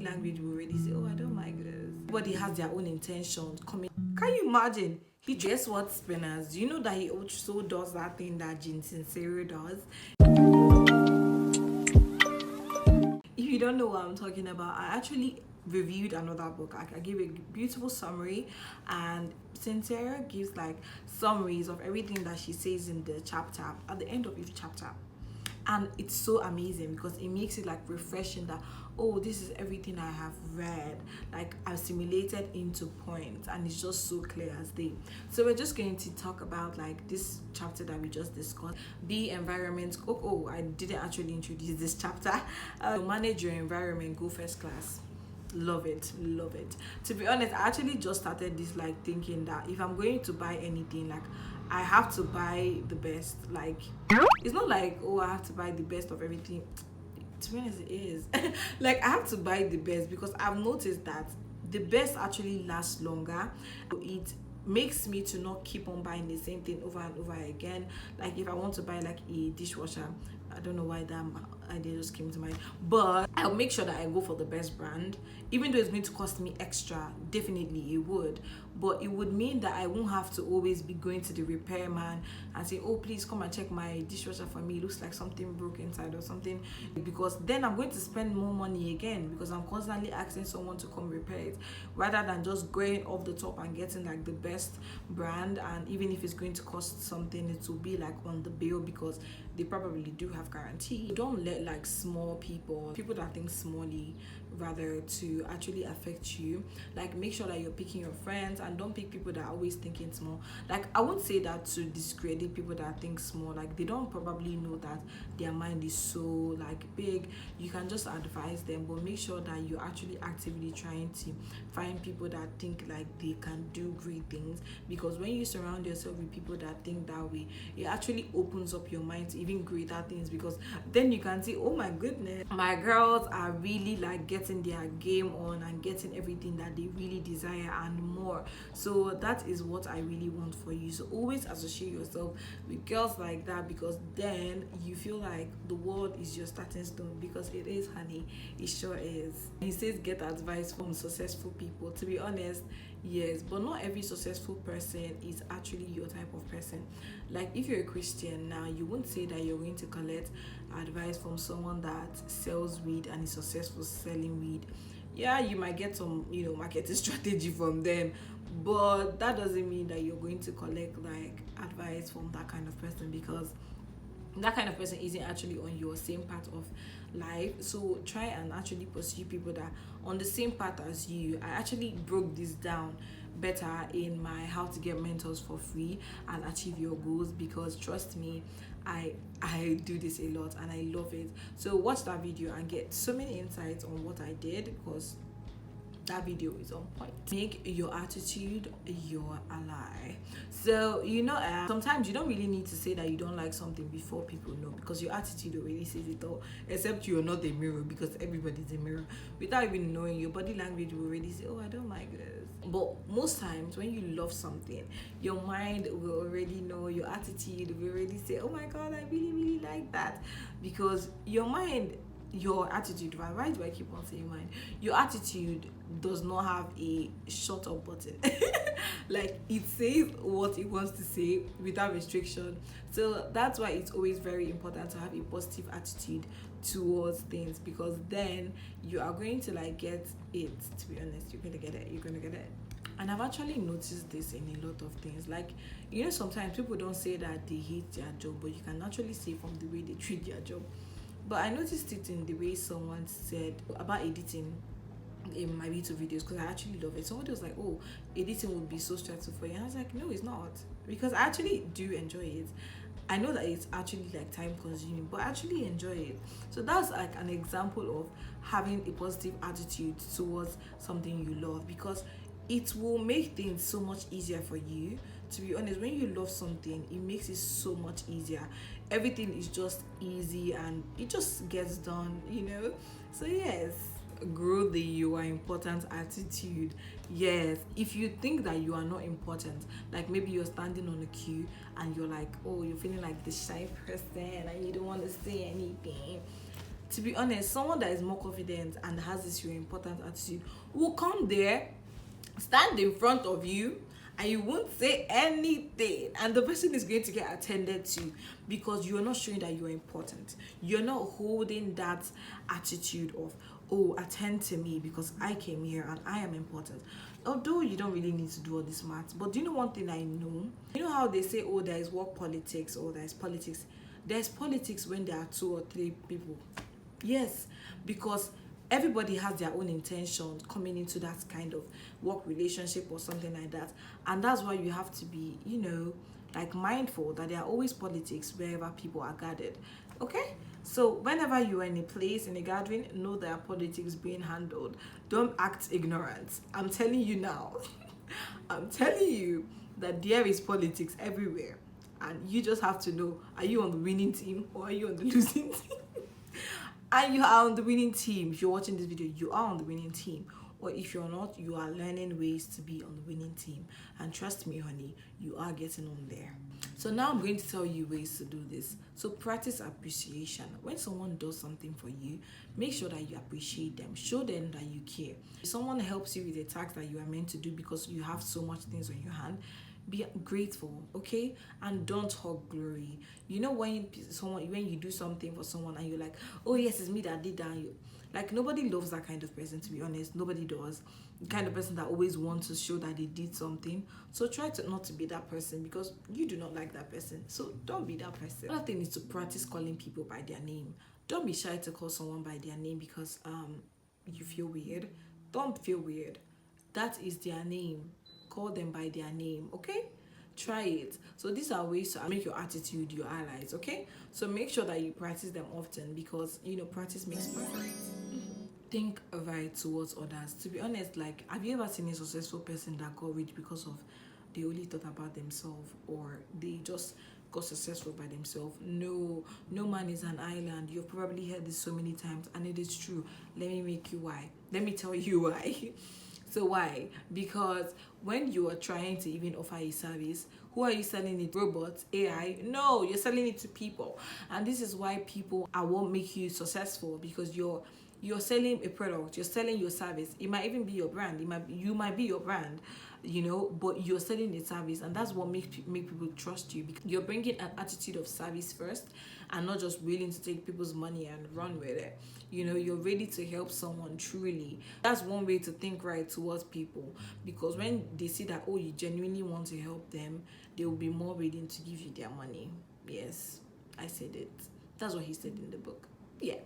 language will already say, oh, I don't like this. Everybody has their own intentions coming. Can you imagine? He guess what, spinners? Do you know that he also does that thing that Jean Sincero does? If you don't know what I'm talking about, I actually reviewed another book. I gave a beautiful summary, and Sincero gives like summaries of everything that she says in the chapter at the end of each chapter. And it's so amazing because it makes it like refreshing that, oh, this is everything I have read, like I've simulated into points, and it's just so clear as day. So we're just going to talk about like this chapter that we just discussed, be environment. Oh, I didn't actually introduce this chapter. Manage your environment, go first class. Love it, love it. To be honest, I actually just started this like thinking that if I'm going to buy anything, like I have to buy the best. Like it's not like, oh, I have to buy the best of everything. To be honest, it is. Like I have to buy the best because I've noticed that the best actually lasts longer. It makes me to not keep on buying the same thing over and over again. Like if I want to buy like a dishwasher, I don't know why that idea just came to mind, but I'll make sure that I go for the best brand, even though it's going to cost me extra. Definitely it would, but it would mean that I won't have to always be going to the repairman and say, oh, please come and check my dishwasher for me, it looks like something broke inside or something, because then I'm going to spend more money again because I'm constantly asking someone to come repair it, rather than just going off the top and getting like the best brand. And even if it's going to cost something, it will be like on the bill because they probably do have guarantee. Don't let like small people that think smallly rather to actually affect you. Like make sure that you're picking your friends and don't pick people that are always thinking small. Like I won't say that to discredit people that think small, like they don't probably know that their mind is so like big. You can just advise them, but make sure that you're actually actively trying to find people that think like they can do great things, because when you surround yourself with people that think that way, it actually opens up your mind to even greater things, because then you can see, oh my goodness, my girls are really like getting their game on and getting everything that they really desire and more. So that is what I really want for you. So always associate yourself with girls like that, because then you feel like the world is your starting stone, because it is, honey, it sure is. He says get advice from successful people. To be honest, yes, but not every successful person is actually your type of person. Like if you're a Christian now, you won't say that you're going to collect advice from someone that sells weed and is successful selling weed. Yeah, you might get some, marketing strategy from them, but that doesn't mean that you're going to collect like advice from that kind of person, because that kind of person isn't actually on your same path of life. So try and actually pursue people that are on the same path as you. I actually broke this down better in my how to get mentors for free and achieve your goals, because trust me, I do this a lot and I love it. So watch that video and get so many insights on what I did, because that video is on point. Make your attitude your ally. So sometimes you don't really need to say that you don't like something before people know, because your attitude already says it all. Except you're not a mirror, because everybody's a mirror. Without even knowing, your body language will already say, oh, I don't like this. But most times when you love something, your mind will already know, your attitude will already say, oh my god, I really really like that, because your attitude, why do I keep on saying mine? Your attitude does not have a shut up button. Like it says what it wants to say without restriction. So that's why it's always very important to have a positive attitude towards things, because then you are going to like get it. To be honest, you're gonna get it. And I've actually noticed this in a lot of things. Like, sometimes people don't say that they hate their job, but you can actually see from the way they treat their job. But I noticed it in the way someone said about editing in my YouTube videos, because I actually love it. Somebody was like, oh, editing would be so stressful for you. And I was like, no, it's not, because I actually do enjoy it. I know that it's actually like time consuming, but I actually enjoy it. So that's like an example of having a positive attitude towards something you love, because it will make things so much easier for you. To be honest, when you love something, it makes it so much easier. Everything is just easy and it just gets done. So yes, grow the you are important attitude. Yes, if you think that you are not important, like maybe you're standing on a queue and you're like, oh, you're feeling like the shy person and you don't want to say anything, To be honest, someone that is more confident and has this your important attitude will come there, stand in front of you, and you won't say anything, and the person is going to get attended to, because you're not showing that you're important. You're not holding that attitude of, oh, attend to me because I came here and I am important. Although you don't really need to do all this math, but do you know one thing I know? You know how they say, oh, there is work politics, or there is politics. There's politics when there are 2 or 3 people. Yes, because everybody has their own intention coming into that kind of work relationship or something like that. And that's why you have to be, like mindful that there are always politics wherever people are gathered. Okay? So whenever you are in a place, in a gathering, know there are politics being handled. Don't act ignorant. I'm telling you now. I'm telling you that there is politics everywhere. And you just have to know, are you on the winning team or are you on the losing team? And you are on the winning team. If you're watching this video, you are on the winning team. Or if you're not, you are learning ways to be on the winning team. And trust me, honey, you are getting on there. So now I'm going to tell you ways to do this. So practice appreciation. When someone does something for you, make sure that you appreciate them. Show them that you care. If someone helps you with a task that you are meant to do because you have so much things on your hand, be grateful, okay? And don't hog glory. You know, when you do something for someone and you're like, oh yes, it's me that did that, like, nobody loves that kind of person, to be honest. Nobody does. The kind of person that always wants to show that they did something. So try to not to be that person, because you do not like that person. So don't be that person. Another thing is to practice calling people by their name. Don't be shy to call someone by their name because you feel weird. Don't feel weird. That is their name. Call them by their name, okay? Try it. So these are ways to make your attitude your allies, okay? So make sure that you practice them often, because practice makes perfect. Think right towards others. To be honest, like, have you ever seen a successful person that got rich because of they only thought about themselves, or they just got successful by themselves? No man is an island. You've probably heard this so many times, and it is true. Let me tell you why. So why? Because when you are trying to even offer a service, who are you selling it? Robots, AI? No, you're selling it to people. And this is why people won't make you successful, because you're selling a product, you're selling your service. It might even be your brand. You might be your brand, but you're selling a service, and that's what make people trust you, because you're bringing an attitude of service first, and not just willing to take people's money and run with it. You're ready to help someone truly. That's one way to think right towards people, because when they see that, oh, you genuinely want to help them, they will be more willing to give you their money. Yes, I said it. That's what he said in the book. Yeah.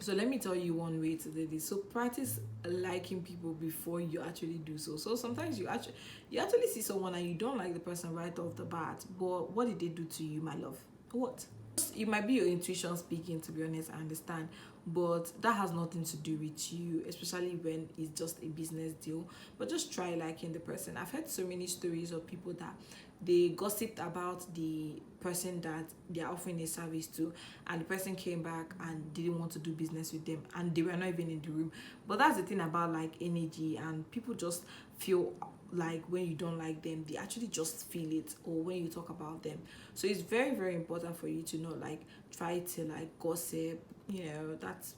So let me tell you one way to do this. So practice liking people before you actually do so. So sometimes you actually see someone and you don't like the person right off the bat, but what did they do to you, my love? What? It might be your intuition speaking, to be honest, I understand, but that has nothing to do with you, especially when it's just a business deal. But just try liking the person. I've heard so many stories of people that they gossiped about the person that they're offering a service to, and the person came back and didn't want to do business with them, and they were not even in the room. But that's the thing about like energy, and people just feel like when you don't like them, they actually just feel it, or when you talk about them. So it's very, very important for you to not like try to like gossip, that's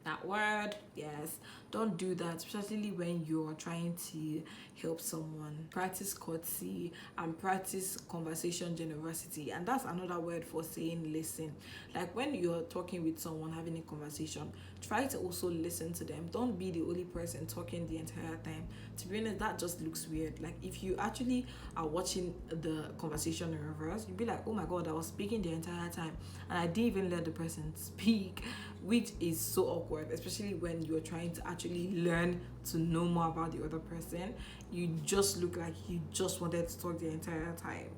that word. Yes, don't do that, especially when you're trying to help someone. Practice courtesy and practice conversation generosity, and that's another word for saying listen. Like when you're talking with someone, having a conversation, try to also listen to them. Don't be the only person talking the entire time. To be honest, that just looks weird. Like if you actually are watching the conversation in reverse, you'd be like, oh my god, I was speaking the entire time and I didn't even let the person speak, which is so awkward, especially when you're trying to actually learn to know more about the other person. You just look like you just wanted to talk the entire time,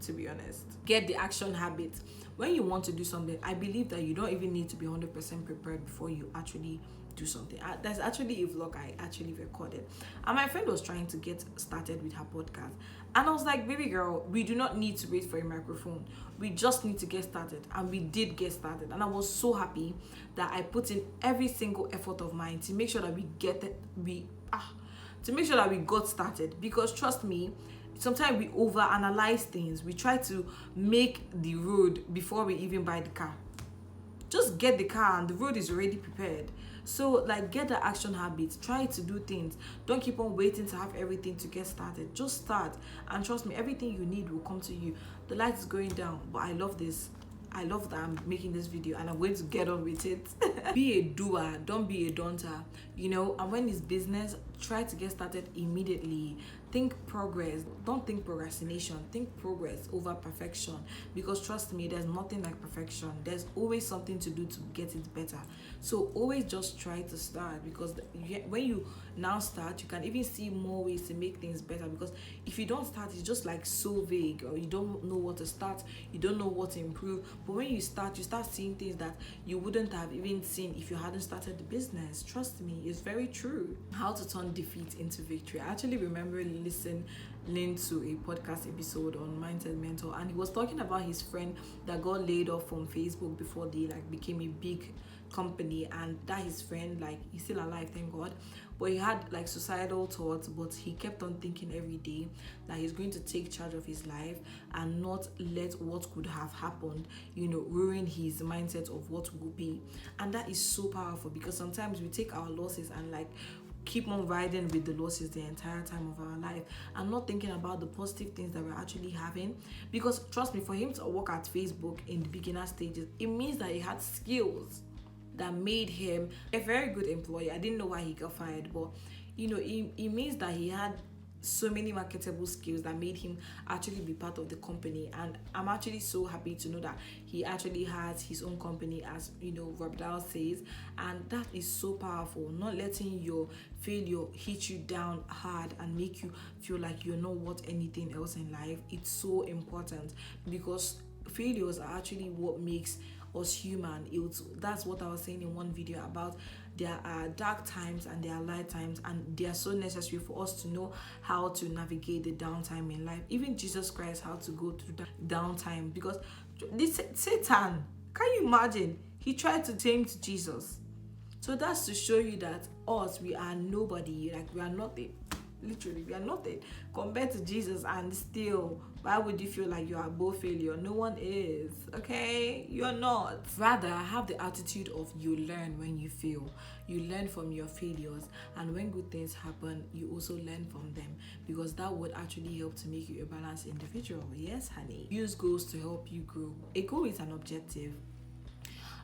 to be honest. Get the action habit. When you want to do something, I believe that you don't even need to be 100% prepared before you actually do something. There's actually a vlog I actually recorded, and my friend was trying to get started with her podcast, and I was like, baby girl, we do not need to wait for a microphone, we just need to get started. And we did get started, and I was so happy that I put in every single effort of mine to make sure that to make sure that we got started. Because trust me, sometimes we overanalyze things. We try to make the road before we even buy the car. Just get the car and the road is already prepared. So like, get the action habits, try to do things. Don't keep on waiting to have everything to get started. Just start, and trust me, everything you need will come to you. The light is going down, but I love this. I love that I'm making this video and I'm going to get on with it. Be a doer, don't be a daunter, you know. And when it's business, try to get started immediately. Think progress, don't think procrastination. Think progress over perfection, because trust me, there's nothing like perfection. There's always something to do to get it better. So always just try to start, because when you now start, you can even see more ways to make things better. Because if you don't start, it's just like so vague, or you don't know what to start, you don't know what to improve. But when you start seeing things that you wouldn't have even seen if you hadn't started the business. Trust me, it's very true. How to turn defeat into victory. I actually remember listening to a podcast episode on Mindset Mentor, and he was talking about his friend that got laid off from Facebook before they like became a big company, and that his friend, like, he's still alive, thank God, but he had like suicidal thoughts. But he kept on thinking every day that he's going to take charge of his life and not let what could have happened, you know, ruin his mindset of what will be. And that is so powerful, because sometimes we take our losses and like keep on riding with the losses the entire time of our life, and not thinking about the positive things that we're actually having. Because trust me, for him to work at Facebook in the beginner stages, it means that he had skills that made him a very good employee. I didn't know why he got fired, but you know, it means that he had so many marketable skills that made him actually be part of the company. And I'm actually so happy to know that he actually has his own company, as you know, Rebrand says. And that is so powerful, not letting your failure hit you down hard and make you feel like you're not worth anything else in life. It's so important, because failures are actually what makes us human. That's what I was saying in one video about there are dark times and there are light times, and they are so necessary for us to know how to navigate the downtime in life. Even Jesus Christ had to go through the downtime, because this Satan, can you imagine, he tried to tempt Jesus. So that's to show you that us, we are nobody, like we are nothing. Literally, we are nothing compared to Jesus. And still, why would you feel like you are above failure? No one is, okay? You're not. Rather, have the attitude of you learn when you fail. You learn from your failures, and when good things happen, you also learn from them, because that would actually help to make you a balanced individual. Yes, honey. Use goals to help you grow. A goal is an objective.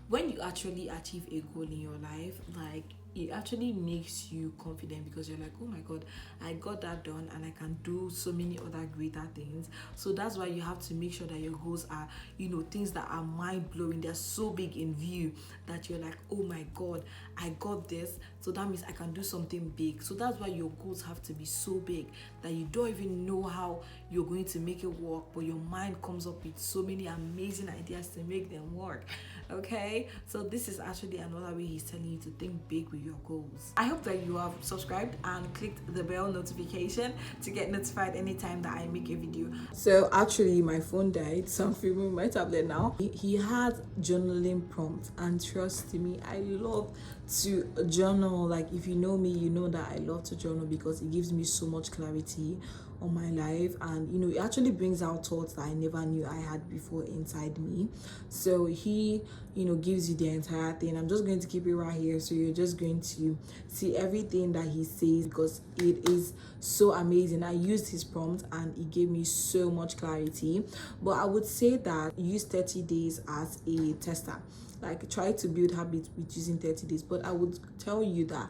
When you actually achieve a goal in your life, like, it actually makes you confident, because you're like, oh my God, I got that done and I can do so many other greater things. So that's why you have to make sure that your goals are, you know, things that are mind-blowing. They're so big in view that you're like, oh my God, I got this, so that means I can do something big. So that's why your goals have to be so big that you don't even know how you're going to make it work, but your mind comes up with so many amazing ideas to make them work. Okay, so this is actually another way he's telling you to think big with your goals. I hope that you have subscribed and clicked the bell notification to get notified anytime that I make a video. So actually my phone died, so I'm filming my tablet now. He has journaling prompts, and trust me, I love to journal. Like, if you know me, you know that I love to journal, because it gives me so much clarity on my life, and you know, it actually brings out thoughts that I never knew I had before inside me. So he, you know, gives you the entire thing. I'm just going to keep it right here, so you're just going to see everything that he says, because it is so amazing. I used his prompt and it gave me so much clarity. But I would say that use 30 days as a tester. Like, try to build habits with using 30 days. But I would tell you that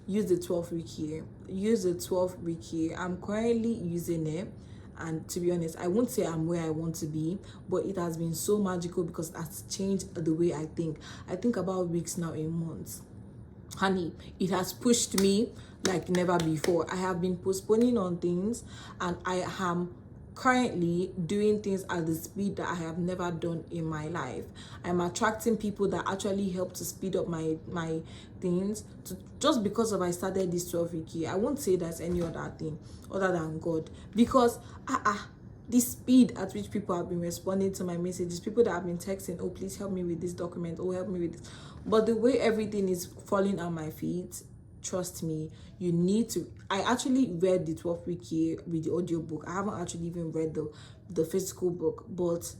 use the 12-week year. Use the 12-week year. I'm currently using it, and to be honest, I won't say I'm where I want to be, but it has been so magical, because that's changed the way I think. I think about weeks now in months. Honey, it has pushed me like never before. I have been postponing on things, and I am currently doing things at the speed that I have never done in my life. I'm attracting people that actually help to speed up my things, just because of I started this 12-week year. I won't say that's any other thing other than God, because the speed at which people have been responding to my messages, people that have been texting, oh please help me with this document, oh help me with this, but the way everything is falling at my feet, trust me, you need to. I actually read the 12-week year with the audiobook. I haven't actually even read the physical book, but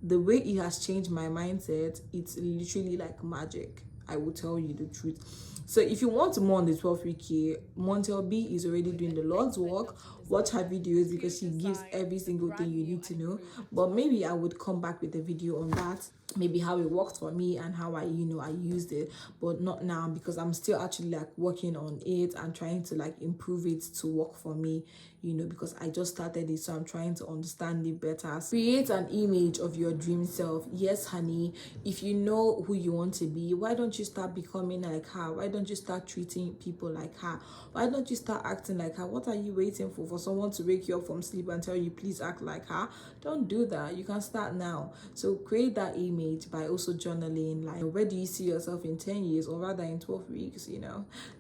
the way it has changed my mindset, it's literally like magic. I will tell you the truth. So if you want more on the 12-week here, Montel B is already doing the Lord's work. Watch her videos because she gives every single thing you need to know. But maybe I would come back with a video on that, maybe how it worked for me and how I used it, but not now, because I'm still actually like working on it and trying to like improve it to work for me, because I just started it, so I'm trying to understand it better. Create an image of your dream self. Yes, honey, if you know who you want to be, why don't you start becoming like her? Why don't you start treating people like her? Why don't you start acting like her? What are you waiting for someone to wake you up from sleep and tell you please act like her? Don't do that. You can start now. So create that image by also journaling, like where do you see yourself in 10 years, or rather in 12 weeks,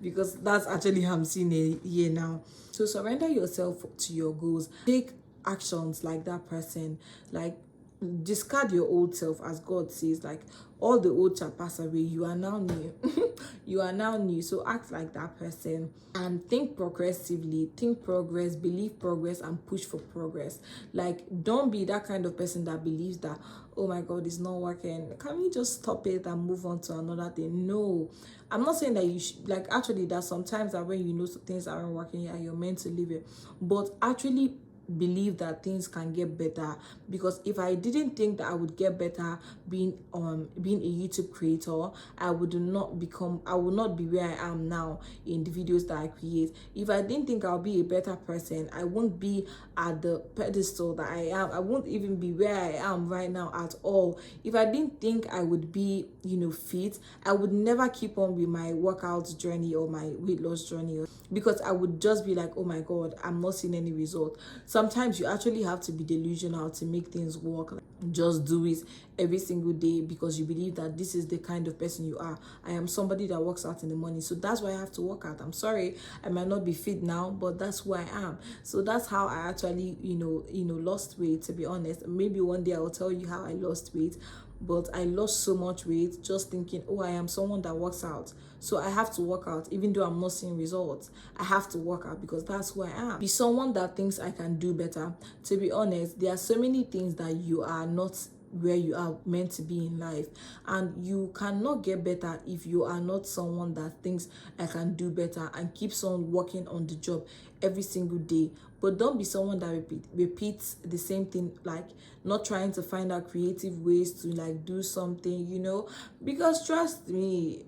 because that's actually how I'm seeing it here now. So surrender yourself to your goals. Take actions like that person. Like, discard your old self, as God says, like all the old shall pass away, you are now new. You are now new. So act like that person and think progressively. Think progress, believe progress, and push for progress. Like, don't be that kind of person that believes that, oh my God, it's not working, can we just stop it and move on to another thing? No, I'm not saying that you should, like, actually there's sometimes that when you know things aren't working and you're meant to leave it, but actually believe that things can get better. Because if I didn't think that I would get better being a YouTube creator, I would not be where I am now in the videos that I create. If I didn't think I'll be a better person, I won't be at the pedestal that I am. I won't even be where I am right now at all. If I didn't think I would be fit, I would never keep on with my workout journey or my weight loss journey, because I would just be like, oh my God, I'm not seeing any result. Sometimes you actually have to be delusional to make things work. Just do it every single day because you believe that this is the kind of person you are. I am somebody that works out in the morning, so that's why I have to work out. I'm sorry, I might not be fit now, but that's who I am. So that's how I actually, lost weight, to be honest. Maybe one day I will tell you how I lost weight. But I lost so much weight just thinking, oh, I am someone that works out, so I have to work out. Even though I'm not seeing results, I have to work out because that's who I am. Be someone that thinks I can do better. To be honest, there are so many things that you are not where you are meant to be in life, and you cannot get better if you are not someone that thinks I can do better and keeps on working on the job every single day. But don't be someone that repeats the same thing, like not trying to find out creative ways to like do something, because trust me,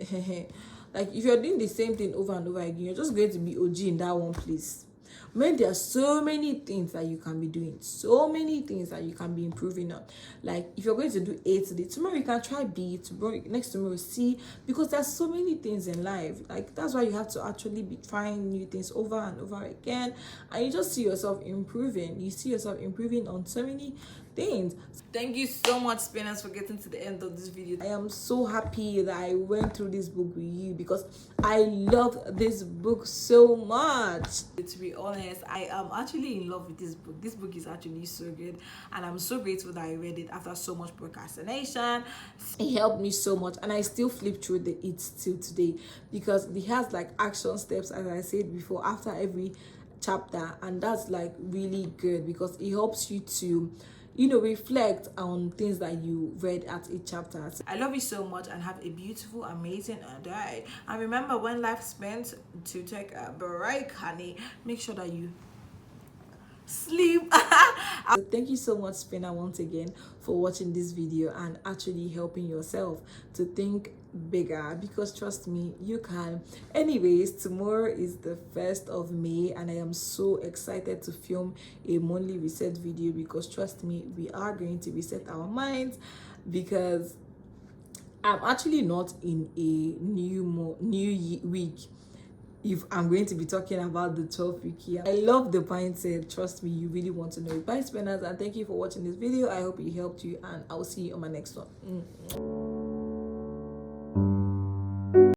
like if you're doing the same thing over and over again, you're just going to be OG in that one place. When there are so many things that you can be doing, so many things that you can be improving on. Like if you're going to do A today, tomorrow you can try B, next tomorrow C, because there's so many things in life. Like that's why you have to actually be trying new things over and over again, and you just see yourself improving. You see yourself improving on so many things. Thank you so much, spinners, for getting to the end of this video. I am so happy that I went through this book with you because I love this book so much. To be honest, I am actually in love with this book. This book is actually so good, and I'm so grateful that I read it after so much procrastination. It helped me so much, and I still flip through it till today because it has like action steps, as I said before, after every chapter, and that's like really good because it helps you to reflect on things that you read at each chapter. I love you so much and have a beautiful, amazing day. And remember, when life spent to take a break, honey, make sure that you sleep. So thank you so much, Spinner, once again for watching this video and actually helping yourself to think bigger, because trust me, you can. Anyways, tomorrow is the 1st of May and I am so excited to film a monthly reset video because trust me, we are going to reset our minds, because I'm actually not in a new week if I'm going to be talking about the 12-week year. I love the mindset. Trust me, you really want to know it. Bye, spinners, and thank you for watching this video. I hope it helped you, and I'll see you on my next one.